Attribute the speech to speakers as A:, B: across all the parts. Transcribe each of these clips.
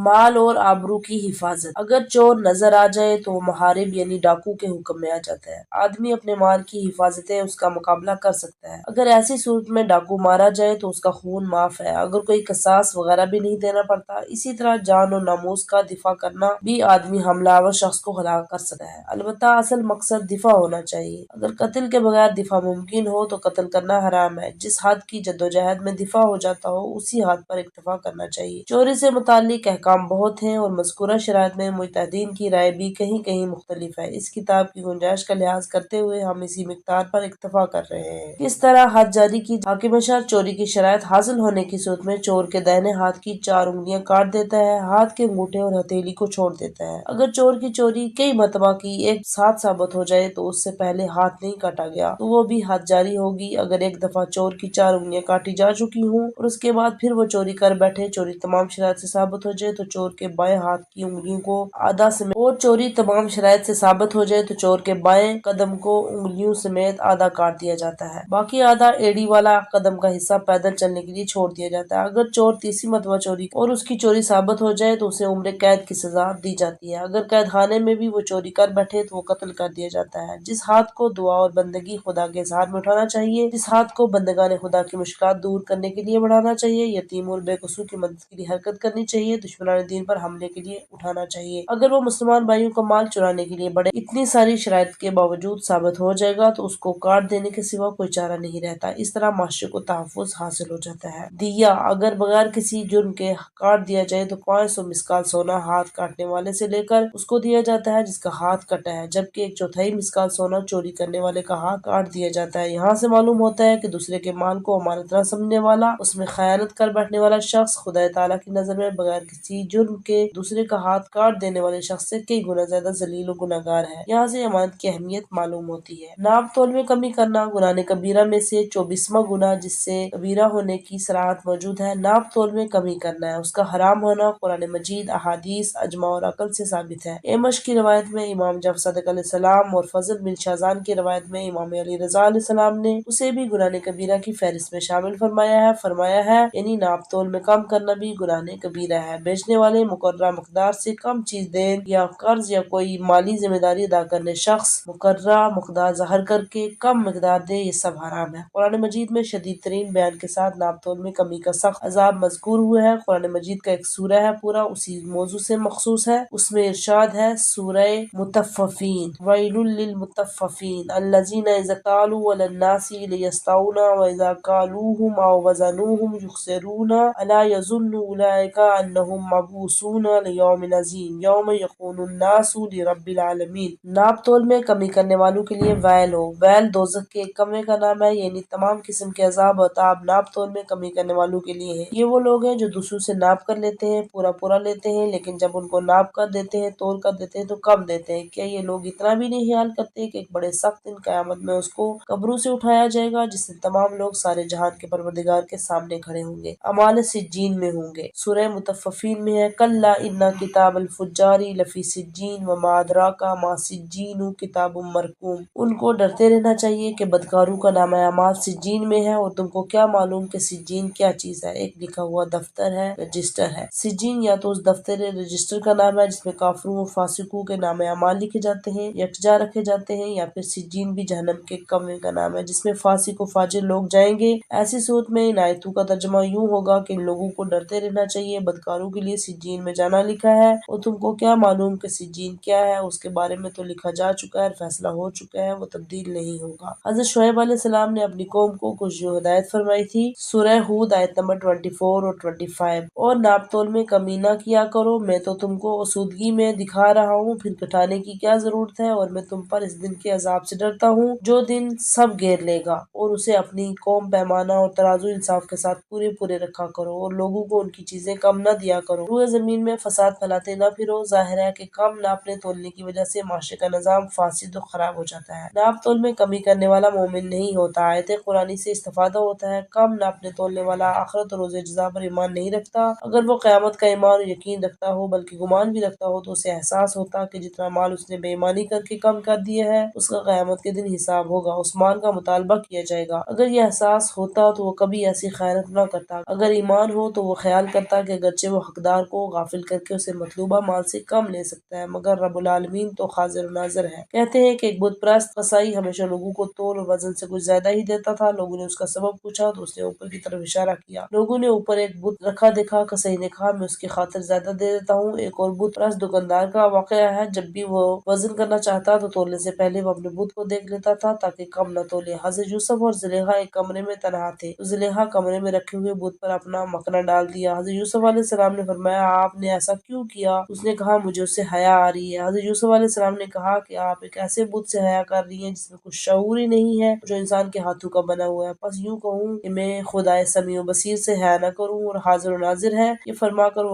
A: مال اور آبرو کی حفاظت۔ اگر چور نظر آ جائے تو وہ محارب یعنی ڈاکو کے حکم میں آ جاتا ہے۔ آدمی اپنے مال کی حفاظت اس کا مقابلہ کر سکتا ہے۔ اگر ایسی صورت میں ڈاکو مارا جائے تو اس کا خون معاف ہے، اگر کوئی قصاص وغیرہ بھی نہیں دینا پڑتا۔ اسی طرح جان اور ناموس کا دفاع کرنا بھی آدمی حملہ آور شخص کو ہلاک کر سکتا ہے، البتہ اصل مقصد دفاع ہونا چاہیے۔ اگر قتل کے بغیر دفاع ممکن ہو تو قتل کرنا حرام ہے۔ جس حد کی جدوجہد میں دفاع ہو جاتا ہو اسی حد پر اکتفا کرنا چاہیے۔ چوری سے متعلق احکام بہت ہیں اور مذکورہ شرائط میں مجتہدین کی رائے بھی کہیں کہیں مختلف ہے۔ اس کتاب کی گنجائش کا لحاظ کرتے ہوئے ہم اسی مقدار پر اکتفا کر رہے ہیں۔ کس طرح حد جاری کی؟ حاکم شرع چوری کی شرائط حاصل ہونے کی صورت میں چور کے دائیں ہاتھ کی 4 انگلیاں کاٹ دیتا ہے، ہاتھ کے انگوٹھے اور ہتھیلی کو چھوڑ دیتا ہے۔ اگر چور کی چوری کئی مرتبہ کی ایک ساتھ ثابت ہو جائے تو اس سے پہلے ہاتھ نہیں کاٹا گیا تو وہ بھی حد جاری ہوگی۔ اگر ایک دفعہ چور کی 4 انگلیاں کاٹی جا چکی ہوں اور اس کے بعد پھر وہ چوری کر بیٹھے، چوری تمام شرائط سے ثابت ہو جائے تو چور کے بائیں ہاتھ کی انگلیوں کو آدھا سمیت، اور چوری تمام شرائط سے ثابت ہو جائے تو چور کے بائیں قدم کو انگلیوں سمیت آدھا کاٹ دیا جاتا ہے، باقی آدھا ایڑی والا قدم کا حصہ پیدل چلنے کے لیے چھوڑ دیا جاتا ہے۔ اگر چور تیسری مرتبہ چوری اور اس کی چوری ثابت ہو جائے تو اسے عمر قید کی سزا دی جاتی ہے۔ اگر قید خانے میں بھی وہ چوری کر بیٹھے تو وہ قتل کر دیا جاتا ہے۔ جس ہاتھ کو دعا اور بندگی خدا کے اظہار میں اٹھانا چاہیے، جس ہاتھ کو بندگان خدا کی مشکلات دور کرنے کے لیے بڑھانا چاہیے، یتیم اور بے قصور کی مدد کے لیے حرکت کرنی چاہیے، دشمنان دین پر حملے کے لیے اٹھانا چاہیے، اگر وہ مسلمان بھائیوں کا مال چرانے کے لیے بڑھے، اتنی ساری شرائط کے باوجود ثابت ہو جائے گا تو اس کو کاٹ دینے کے سوا کوئی چارہ نہیں رہتا۔ اس طرح معاشرے کو تحفظ حاصل ہو جاتا ہے۔ دیہ اگر بغیر کسی جرم کے کاٹ دیا جائے تو 500 مسکال سونا ہاتھ کاٹنے والے سے لے کر اس کو دیا جاتا ہے جس کا ہاتھ کٹا ہے، جبکہ 1/4 مسکال سونا چوری کرنے والے کا ہاتھ کاٹ دیا جاتا ہے۔ یہاں سے معلوم ہوتا ہے کہ دوسرے کے مال کو امانت نہ سمجھنے والا، اس میں خیانت کر بیٹھنے والا شخص خدا تعالیٰ کی نظر میں بغیر کسی جرم کے دوسرے کا ہاتھ کاٹ دینے والے شخص سے کئی گنا زیادہ ذلیل و گناہگار ہے۔ یہاں سے امانت کی اہمیت معلوم ہوتی ہے۔ ناپ تول میں کمی کرنا گناہ کبیرہ میں سے 24واں گناہ جس سے کبیرہ ہونے کی صراحت موجود ہے۔ ناپ تول میں کمی کرنا ہے، اس کا حرام ہونا قرآن مجید، احادیث، اجماع اور عقل سے ثابت ہے۔ اعمش کی روایت میں امام جعفر صادق علیہ السلام اور فضل بن شازان کی روایت میں امام علی رضا علیہ السلام نے اسے بھی گناہ کبیرہ کی فہرست میں شامل فرمایا ہے، یعنی ناپ تول میں کم کرنا بھی گناہ کبیرہ ہے۔ بیچنے والے مقررہ مقدار سے کم چیز دین یا قرض یا کوئی مالی ذمہ داری ادا کرنے شخص مقررہ مقدار ظاہر کر کے کم مقدار دے، یہ سب حرام ہے۔ قرآن مجید میں شدید ترین بیان کے ساتھ ناپ تول میں کمی کا سخت عذاب مذکور ہوا ہے۔ قرآن مجید کا ایک سورہ ہے، پورا اسی موضوع سے مخصوص ہے۔ اس میں ارشاد ہے، سورہ مطففین، وَيْلٌ لِّلْمُطَفِّفِينَ الَّذِينَ إِذَا اكْتَالُوا عَلَى النَّاسِ لَيَسْتَوْنَ وَإِذَا كَالُوهُمْ أَو وَزَنُوهُمْ يُخْسِرُونَ أَلَا يَظُنُّ أُولَٰئِكَ أَنَّهُم مَّبْعُوثُونَ لِيَوْمٍ عَظِيمٍ يَوْمَ يَقُومُ النَّاسُ لِرَبِّ الْعَالَمِينَ۔ ناپ تول میں کمی کرنے والوں کے لیے ویل ہو۔ ویل دوزخ کے ایک کنویں کا نام ہے، یعنی تمام قسم کے عذاب و عتاب ناپ تول میں کمی کرنے والوں کے لیے ہیں۔ یہ وہ لوگ ہیں جو دوسروں سے ناپ کر لیتے ہیں، پورا لیتے ہیں، لیکن جب ان کو ناپ کر دیتے ہیں، تول کر دیتے ہیں تو کم دیتے ہیں۔ کیا یہ لوگ اتنا بھی نہیں خیال کرتے کہ ایک بڑے سخت دن قیامت میں اس کو قبروں سے اٹھایا جائے گا، جس دن تمام لوگ سارے جہان کے پروردگار کے سامنے کھڑے ہوں گے، اعمال سجین میں ہوں گے۔ سورہ مطففین میں ہے، کلا ان کتاب الفجار لفی سجین وما ادراک ما سجین کتاب مرقوم۔ ان کو ڈرتے رہنا چاہیے کہ بدکاروں کا نامہ اعمال سجین میں ہے، اور تم کو کیا معلوم کہ سجین کیا چیز ہے؟ ایک لکھا ہوا دفتر ہے، رجسٹر ہے۔ سجین یا تو اس دفتر رجسٹر کا نام ہے جس میں کافروں و فاسقوں کے نام اعمال لکھے جاتے ہیں، یکجا رکھے جاتے ہیں، یا پھر سجین بھی جہنم کے کنویں کا نام ہے جس میں فاسق و فاجر لوگ جائیں گے۔ ایسی صورت میں ان آیتوں کا ترجمہ یوں ہوگا کہ ان لوگوں کو ڈرتے رہنا چاہیے، بدکاروں کے لیے سجین میں جانا لکھا ہے، اور تم کو کیا معلوم کہ سجین کیا ہے؟ اس کے بارے میں تو لکھا جا چکا ہے اور فیصلہ ہو چکا ہے، وہ تبدیل نہیں ہوگا۔ حضرت شعیب علیہ السلام نے اپنی قوم کو کچھ جو ہدایت فرمائی تھی، سورہ ہود آیت نمبر 24 اور 25، اور ناپ تول میں کمی نہ کیا کرو، میں تو تم کو آسودگی میں دکھا رہا ہوں، پھر گھٹانے کی کیا ضرورت ہے؟ اور میں تم پر اس دن کے عذاب سے ڈرتا ہوں جو دن سب گھیر لے گا، اور اسے اپنی قوم پیمانہ اور ترازو انصاف کے ساتھ پورے رکھا کرو، اور لوگوں کو ان کی چیزیں کم نہ دیا کرو، روئے زمین میں فساد پھیلاتے نہ پھرو۔ ظاہر ہے کہ کم ناپنے تولنے کی وجہ سے معاشرے کا نظام فاسد و خراب ہو جاتا ہے۔ ناپ تول میں کمی کرنے والا مومن نہیں ہوتا۔ آیت قرآنی سے استفادہ ہوتا ہے، کم ناپنے تولنے والا آخرت اور روز جزا پر ایمان نہیں رکھتا۔ اگر وہ قیامت کا ایمان اور یقین رکھتا ہو، بلکہ گمان بھی رکھتا ہو، تو اسے احساس ہوتا کہ جتنا مال اس نے بے ایمانی کر کے کم کر دیا ہے، اس کا قیامت کے دن حساب ہوگا، اس مال کا مطالبہ کیا جائے گا۔ اگر یہ احساس ہوتا تو وہ کبھی ایسی خیانت نہ کرتا۔ اگر ایمان ہو تو وہ خیال کرتا کہ اگرچہ وہ حقدار دکاندار کو غافل کر کے اسے مطلوبہ مال سے کم لے سکتا ہے، مگر رب العالمین تو حاضر و ناظر ہے۔ کہتے ہیں کہ ایک بت پرست قصائی ہمیشہ لوگوں کو تول اور وزن سے کچھ زیادہ ہی دیتا تھا۔ لوگوں نے اس کا سبب پوچھا تو اس نے اوپر کی طرف اشارہ کیا۔ لوگوں نے اوپر ایک بت رکھا دیکھا۔ قصائی نے کہا، میں اس کی خاطر زیادہ دے دیتا ہوں۔ ایک اور بت پرست دکاندار کا واقعہ ہے، جب بھی وہ وزن کرنا چاہتا تو تولنے سے پہلے وہ اپنے بت کو دیکھ لیتا تھا تاکہ کم نہ تولے۔ حضرت یوسف اور زلیخا ایک کمرے میں تنہا تھے تو زلیخا کمرے میں رکھے ہوئے بت پر اپنا مکھنا ڈال دیا۔ حضرت یوسف علیہ السلام نے فرمایا، آپ نے ایسا کیوں کیا؟ اس نے کہا، مجھے اس سے حیا آ رہی ہے۔ حضرت یوسف علیہ السلام نے کہا کہ آپ ایک ایسے بت سے حیا کر رہی ہیں جس میں کچھ شعور ہی نہیں ہے، جو انسان کے ہاتھوں کا بنا ہوا ہے، پس یوں کہوں کہ میں خدائے سمیع و بصیر سے حیا نہ کروں اور حاضر و ناظر ہے۔ یہ فرما کر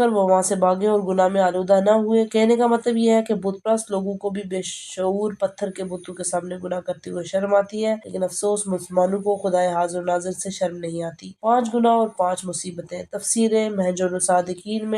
A: وہ وہاں سے بھاگے اور گناہ میں آلودہ نہ ہوئے۔ کہنے کا مطلب یہ ہے کہ بت پرست لوگوں کو بھی بے شعور پتھر کے بتوں کے سامنے گناہ کرتے ہوئے شرم آتی ہے، لیکن افسوس مسلمانوں کو خدائے حاضر و ناظر سے شرم نہیں آتی۔ 5 گناہ اور 5 مصیبتیں۔ تفسیر محج الصادقین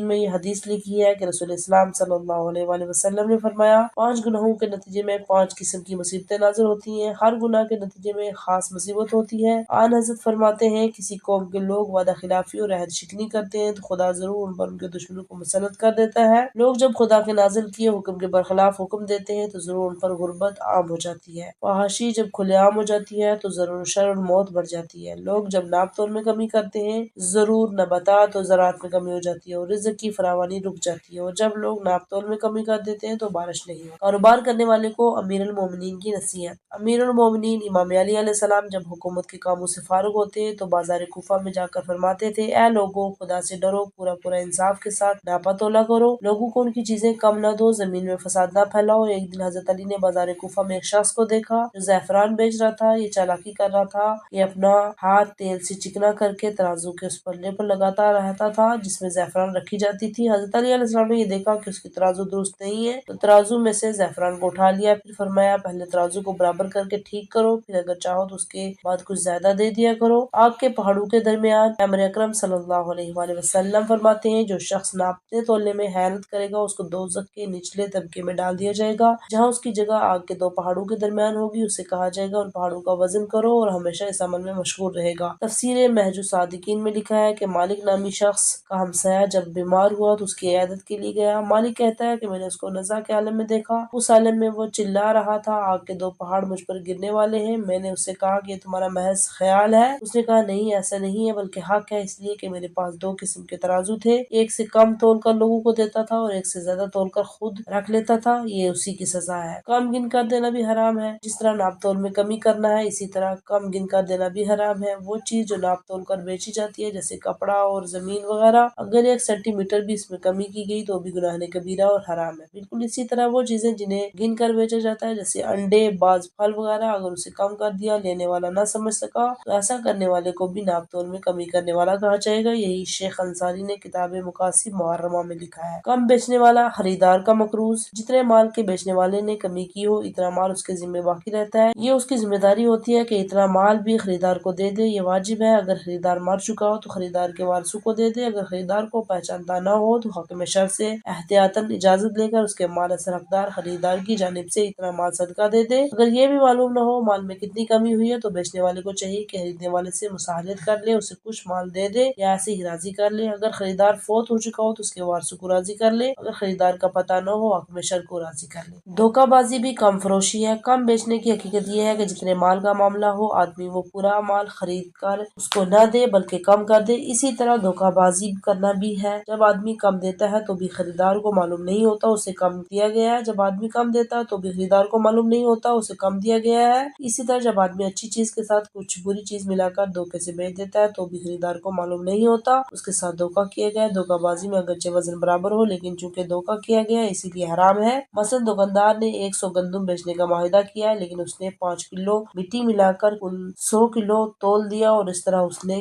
A: میں یہ حدیث لکھی ہے کہ رسول اسلام صلی اللہ علیہ وآلہ وسلم نے فرمایا، 5 گناہوں کے نتیجے میں 5 قسم کی مصیبتیں نازل ہوتی ہیں، ہر گناہ کے نتیجے میں ایک خاص مصیبت ہوتی ہے۔ آن حضرت فرماتے ہیں، کسی قوم کے لوگ وعدہ خلافی اور عہد شکنی کرتے ہیں تو خدا ضرور ان پر ان کے دشمنوں کو مسلط کر دیتا ہے۔ لوگ جب خدا کے نازل کیے حکم کے برخلاف حکم دیتے ہیں تو ضرور ان پر غربت عام ہو جاتی ہے۔ فحاشی جب کھلے عام ہو جاتی ہے تو ضرور شر اور موت بڑھ جاتی ہے۔ لوگ جب ناپ تول میں کمی کرتے ہیں ضرور نباتات اور زراعت میں کمی ہو جاتی ہے اور رزق کی فراوانی رک جاتی ہے، اور جب لوگ ناپ تول میں کمی کر دیتے ہیں تو بارش نہیں ہوتی۔ کاروبار کرنے والے کو امیر المومنین کی نصیحت۔ امیر المومنین امام علی علیہ السلام جب حکومت کے کاموں سے فارغ ہوتے تو بازار کوفہ میں جا کر فرماتے تھے، اے لوگو، خدا سے ڈرو، پورا انصاف کے ساتھ ناپا تولا کرو، لوگوں کو ان کی چیزیں کم نہ دو، زمین میں فساد نہ پھیلاؤ۔ ایک دن حضرت علی نے بازار کوفہ میں ایک شخص کو دیکھا جو زعفران بیچ رہا تھا۔ یہ چالاکی کر رہا تھا، یہ اپنا ہاتھ تیل سے چکنا کر کے ترازو کے اس پلے پر لگاتا رہتا تھا جس میں زعفران رکھی جاتی تھی۔ حضرت علی علیہ السلام نے یہ دیکھا کہ اس کی ترازو درست نہیں ہے تو ترازو میں سے زعفران کو اٹھا لیا، پھر فرمایا، پہلے ترازو کو برابر کر کے ٹھیک کرو، پھر اگر چاہو تو اس کے بعد کچھ زیادہ دے دیا کرو۔ آگ کے پہاڑوں کے درمیان پیغمبر اکرم صلی اللہ علیہ وآلہ وسلم فرماتے ہیں، جو شخص ناپنے تولنے میں خیانت کرے گا اس کو دوزخ کے نچلے طبقے میں ڈال دیا جائے گا، جہاں اس کی جگہ آگ کے 2 پہاڑوں کے درمیان ہوگی۔ اسے کہا جائے گا، ان پہاڑوں کا وزن کرو، اور ہمیشہ اس عمل میں مشغول رہے گا۔ تفسیر محج الصادقین میں لکھا ہے کہ مالک نامی شخص کا ہمسایہ جب بیمار ہوا تو اس کی عیادت کے لیے گیا۔ مالک کہتا ہے کہ میں نے اس کو نزع کے عالم میں دیکھا، اس عالم میں وہ چلا رہا تھا، آگ کے 2 پہاڑ مجھ پر گرنے والے ہیں۔ میں نے اس سے کہا کہ یہ تمہارا محض خیال ہے؟ اس نے کہا، نہیں، ایسا نہیں ہے، بلکہ حق ہے، اس لیے کہ میرے پاس 2 قسم کے ترازو تھے، ایک سے کم تول کر لوگوں کو دیتا تھا اور ایک سے زیادہ تول کر خود رکھ لیتا تھا، یہ اسی کی سزا ہے۔ کم گن کر دینا بھی حرام ہے، جس طرح ناپ تول میں کمی کرنا ہے اسی طرح کم گن کر دینا بھی حرام ہے۔ وہ چیز جو ناپ تول کر بیچی جاتی ہے جیسے کپڑا اور زمین وغیرہ، اگر 1 سینٹی میٹر بھی اس میں کمی کی گئی تو بھی گناہ کبیرہ اور حرام ہے۔ بالکل اسی طرح وہ چیزیں جنہیں گن کر بیچا جاتا ہے جیسے انڈے، بعض پھل وغیرہ، اگر اسے کم کر دیا، لینے والا نہ سمجھ سکا تو ایسا کرنے والے کو بھی ناپ تول میں کمی کرنے والا کہا جائے گا۔ یہی شیخ انصاری نے کتاب مقاصد محرمہ میں لکھا ہے۔ کم بیچنے والا خریدار کا مقروض۔ جتنے مال کے بیچنے والے نے کمی کی ہو اتنا مال اس کے ذمہ باقی رہتا ہے، یہ اس کی ذمہ داری ہوتی ہے کہ اتنا مال بھی خریدار کو دے دے، یہ واجب ہے۔ اگر خریدار مر چکا ہو تو خریدار کے وارثوں کو دے دے، اگر خریدار کو پہچانتا نہ ہو تو حاکم شرع سے احتیاطاً اجازت لے کر اس کے مال اثر حقدار خریدار کی جانب سے اتنا مال صدقہ دے دے۔ اگر یہ بھی معلوم نہ ہو مال میں کتنی کمی ہوئی ہے تو بیچنے والے کو چاہیے کہ خریدنے والے سے مصالحت کر لے، اسے کچھ مال دے دے یا ایسے ہی راضی کر لے۔ اگر خریدار فوت ہو چکا ہو تو اس کے وارثوں کو راضی کر لے، اگر خریدار کا پتہ نہ ہو حاکم شرع کو راضی کر لے۔ دھوکہ بازی بھی کم فروشی ہے۔ کم بیچنے کی حقیقت یہ ہے کہ جتنے مال کا معاملہ ہو آدمی وہ پورا مال خرید کر اس کو نہ دے بلکہ کم کر دے، اسی طرح دھوکہ بازی کرنا بھی ہے۔ جب آدمی کم دیتا ہے تو بھی خریدار کو معلوم نہیں ہوتا اسے کم دیا گیا ہے، جب آدمی کم دیتا ہے تو بھی خریدار کو معلوم نہیں ہوتا اسے کم دیا گیا ہے۔ اسی طرح جب آدمی اچھی چیز کے ساتھ کچھ بری چیز ملا کر دھوکے سے بیچ دیتا ہے تو بھی خریدار کو معلوم نہیں ہوتا اس کے ساتھ دھوکہ کیا گیا ہے۔ دھوکہ بازی میں اگرچہ وزن برابر ہو لیکن چونکہ دھوکہ کیا گیا ہے اسی لیے حرام ہے۔ مثلا دکاندار نے 100 گندم بیچنے کا معاہدہ کیا ہے لیکن اس نے 5 کلو مٹی ملا کر کل 100 کلو تول دیا، اور اس طرح اس نے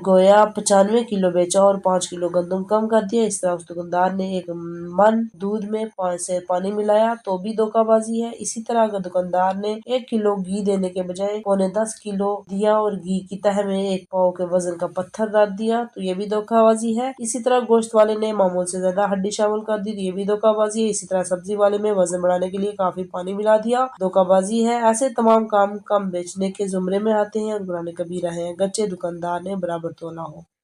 A: گویا 95 کلو بیچا اور 5 کلو گندم کم کر دیا۔ اس طرح اس دکاندار نے 1 من دودھ میں 5 سے پانی ملایا تو بھی دھوکہ بازی ہے۔ اسی طرح اگر دکاندار نے 1 کلو گھی دینے کے بجائے 10.25 کلو دیا اور گھی کی تہ میں 1 پاؤ کے وزن کا پتھر رکھ دیا تو یہ بھی دھوکہ بازی ہے۔ اسی طرح گوشت والے نے معمول سے زیادہ ہڈی شامل کر دی تو یہ بھی دھوکہ بازی ہے۔ اسی طرح سبزی والے میں وزن بڑھانے کے لیے کافی پانی ملا دیا، دھوکہ بازی ہے۔ ایسے تمام کام کم بیچنے کے زمرے میں آتے ہیں اور گناہ کبیرہ ہیں، اگرچہ دکاندار نے برابر تولا ہو۔